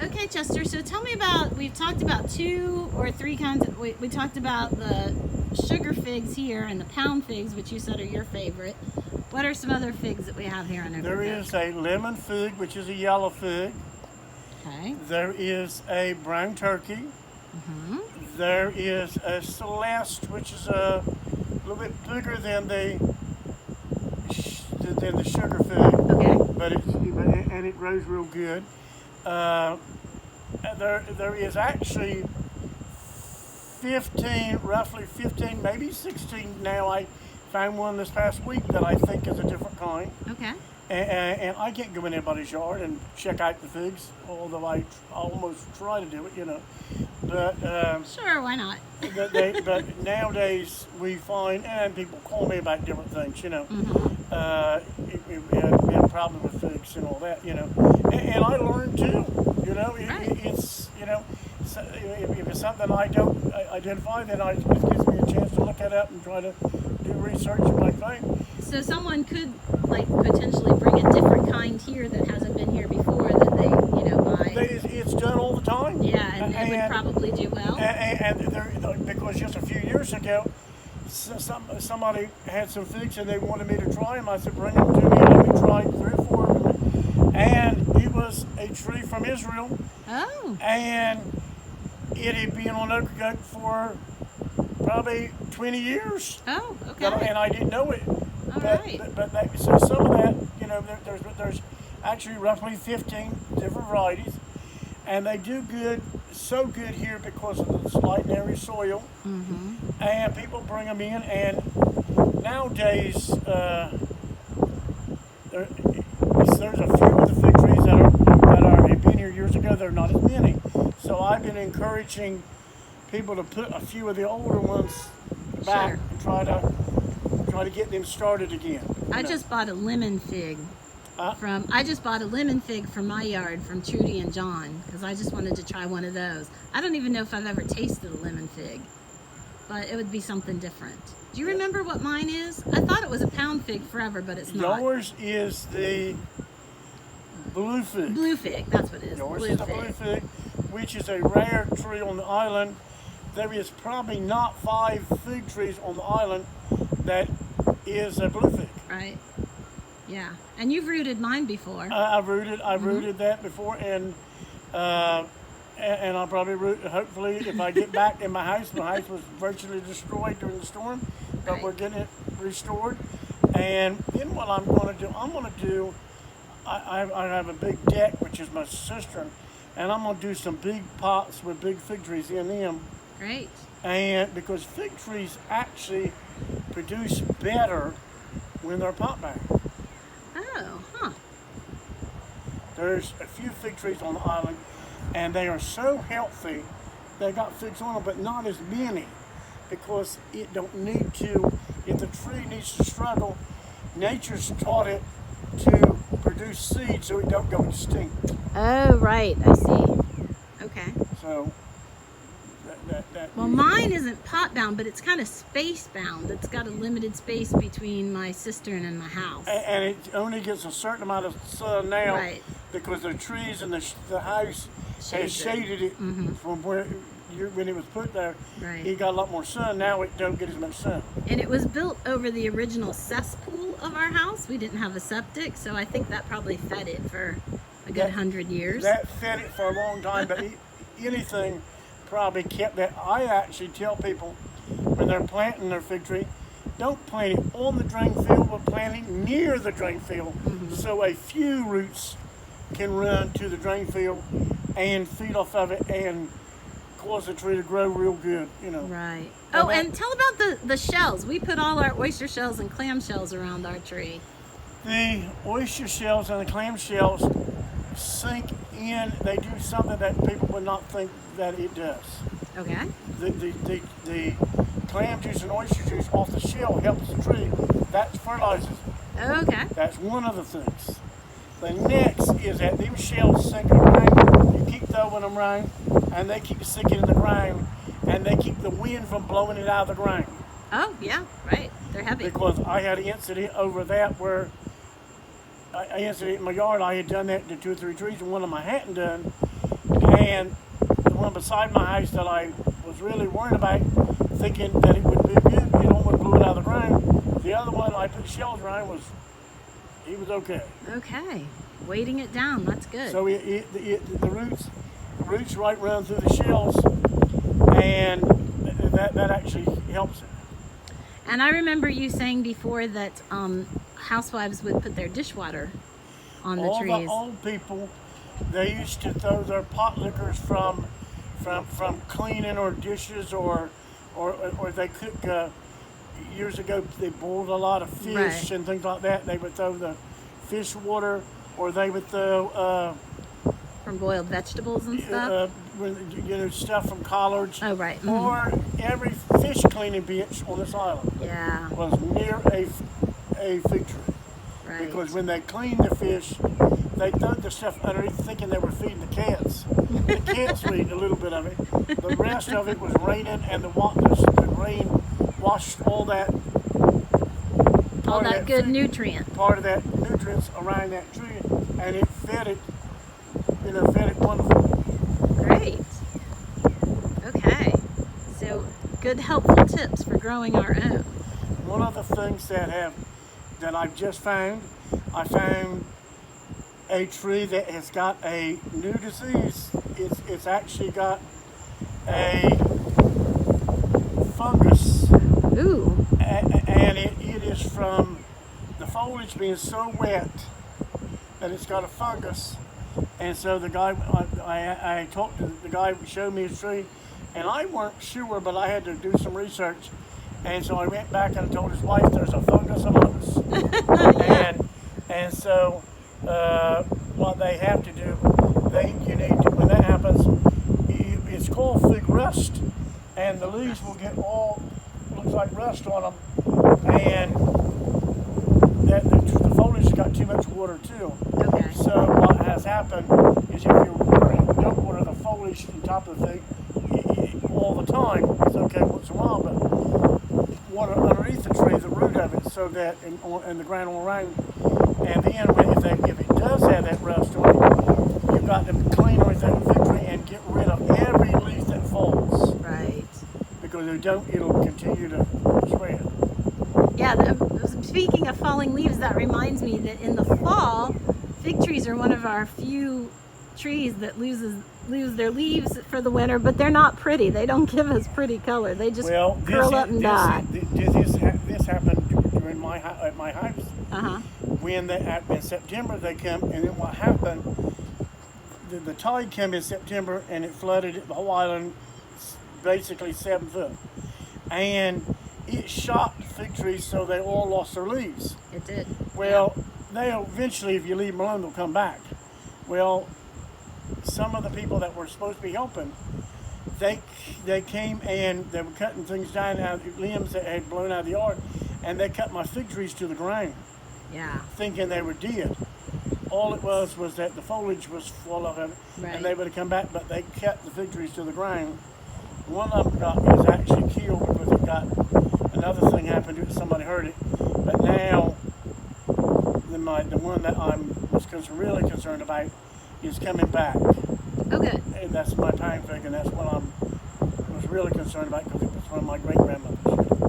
Okay, Chester, so tell me about, we've talked about 2 or 3 kinds of, we talked about the sugar figs here and the pound figs, which you said are your favorite. What are some other figs that we have here in Ocracoke? There is a lemon fig, which is a yellow fig. Okay. There is a brown turkey. There is a celeste, which is a little bit bigger than the sugar fig. Okay. But it grows real good. There is actually 15, roughly 15, maybe 16 now. I found one this past week that I think is a different kind. Okay. And I can't go in anybody's yard and check out the figs, although I almost try to do it, you know. But sure, why not? but nowadays we find, and people call me about different things, you know. We had a problem with figs and all that, you know. And I learned too, you know. It's, you know, so if it's something I don't identify, then it gives me a chance to look it up and try to do research and my thing. So someone could like potentially bring a different kind here that hasn't been here before that they, you know, buy. It's done all the time. Yeah, and it would probably do well. Because just a few years ago, somebody had some figs and they wanted me to try them. I said, bring them to me. Let me try 3 or 4 of them. And it was a tree from Israel. Oh. And it had been on Ocracoke for probably 20 years. Oh, okay. And I didn't know it. Right. So some of that, you know, there's actually roughly 15 different varieties, and they do good, so good here because of the light soil. And people bring them in, and nowadays there's a few of the fig trees that have been here years ago. There are not as many, so I've been encouraging people to put a few of the older ones back and try to get them started again. I just bought a lemon fig from my yard from Trudy and John because I just wanted to try one of those. I don't even know if I've ever tasted a lemon fig, but it would be something different. Do you remember what mine is? I thought it was a pound fig forever, but it's not. Yours is the blue fig. Blue fig, that's what it is. Yours is the blue fig, which is a rare tree on the island. There is probably not 5 fig trees on the island that is a blue fig. Right. Yeah. And you've rooted mine before. I've rooted that before, and I'll probably root. Hopefully, if I get back in my house was virtually destroyed during the storm, but we're getting it restored. And then what I'm going to do, I have a big deck which is my cistern, and I'm going to do some big pots with big fig trees in them. Great. And because fig trees actually produce better when they're pot bound. Oh, huh. There's a few fig trees on the island, and they are so healthy. They got figs on them, but not as many, because it don't need to. If the tree needs to struggle, nature's taught it to produce seeds so it don't go extinct. Oh, right. I see. Okay. So. Well, mine isn't pot bound, but it's kind of space bound. It's got a limited space between my cistern and my house. And it only gets a certain amount of sun now, right, because the trees and the house has shaded it from where when it was put there. Right. It got a lot more sun. Now it don't get as much sun. And it was built over the original cesspool of our house. We didn't have a septic, so I think that probably fed it for a good 100 years. That fed it for a long time, but anything probably kept that. I actually tell people when they're planting their fig tree, don't plant it on the drain field, but plant it near the drain field, so a few roots can run to the drain field and feed off of it and cause the tree to grow real good, you know. Right. Oh, and tell about the shells. We put all our oyster shells and clam shells around our tree. The oyster shells and the clam shells sink in. They do something that people would not think that it does. Okay. The clam juice and oyster juice off the shell helps the tree. That fertilizes it. Okay. That's one of the things. The next is that these shells sink in the ground. You keep throwing them around, and they keep sinking in the ground, and they keep the wind from blowing it out of the ground. Oh, yeah, right. They're heavy. Because I had an incident over that where I incident in my yard. I had done that to 2 or 3 trees, and one of them I hadn't done. And the one beside my house that I was really worried about, thinking that it would be good, it almost blew it out of the ground. The other one I put shells around he was okay. Okay. Weighting it down, that's good. So the roots right run through the shells, and that actually helps it. And I remember you saying before that housewives would put their dishwater on the trees. All the old people, they used to throw their pot liquors from cleaning or dishes or they cook. Years ago, they boiled a lot of fish Right. and things like that. They would throw the fish water, or they would throw From boiled vegetables and stuff? stuff from collards. Oh, right. Or every fish cleaning bitch on this island Yeah, was near a fig tree. right. Because when they cleaned the fish, they threw the stuff underneath thinking they were feeding the cats. The cats were eating a little bit of it. The rest of it was raining, and the rain washed all that good nutrient. part of that nutrients around that tree, and it fed it wonderful. Great. Okay. So, good helpful tips for growing our own. One of the things that I've just found, I found a tree that has got a new disease. It's actually got a fungus. Ooh. And it is from the foliage being so wet that it's got a fungus. And so the guy, I talked to the guy who showed me his tree, and I weren't sure, but I had to do some research. And so I went back and I told his wife there's a fungus among us. And so what they have to do, when that happens, it's called fig rust, and the leaves will get looks like rust on them, and the foliage has got too much water too. Okay. So what has happened is if you don't water the foliage on top of the thing all the time, it's okay once in a while, but water underneath the tree, the root of it, so that in the ground all around. And then if it does have that rust on it, you've got to clean everything fig tree and get rid of every leaf that falls. Right. Because if you don't, it'll continue to spread. Yeah, speaking of falling leaves, that reminds me that in the fall, fig trees are one of our few trees that lose their leaves for the winter, but they're not pretty. They don't give us pretty color. They just curl up and die. This happened during at my house. Uh-huh. When in September they come, and then what happened, the tide came in September and it flooded the whole island basically 7 foot. And it shot the fig trees so they all lost their leaves. It did. Well, they eventually, if you leave them alone, they'll come back. Well, some of the people that were supposed to be helping, they came and they were cutting things down out of limbs that had blown out of the yard, and they cut my fig trees to the ground. Yeah. Thinking they were dead. All it was that the foliage was full of it, Right. and they would have come back, but they cut the fig trees to the ground. One of them was actually killed because it got another thing happened to it. Somebody heard it, but now the one that was really concerned about is coming back. Oh, good. And that's my pine fig, and that's what I was really concerned about because it was from my great grandmother's.